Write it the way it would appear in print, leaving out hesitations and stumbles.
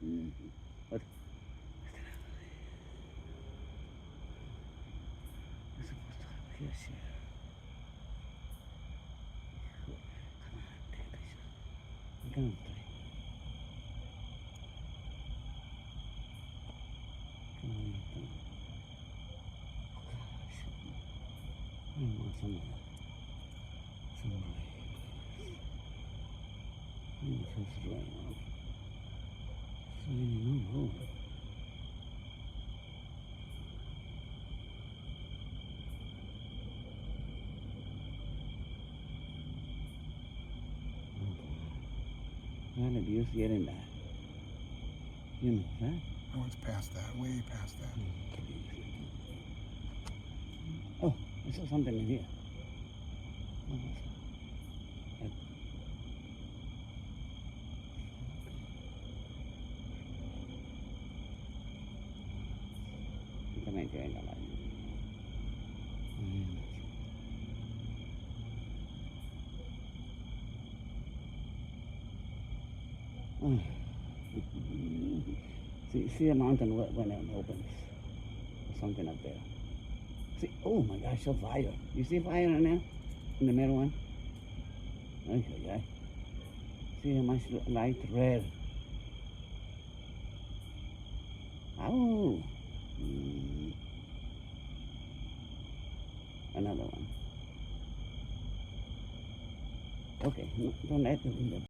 What? We're supposed to have here, shit. Come on, take a picture. I'm gonna play. Come on, come on. Oh, shit. I want some of that. Some rain. I need to rain out. So many no room. Well, abuse getting that. You know that? Oh, it's past that, way past that. Oh, I saw something in here. What was that? También que venga la. See the mountain when it opens. There's something up there. See, oh my gosh, so fire. You see fire in there? In the middle one? Okay. See how much light red. Oh. Another one. Okay, don't let the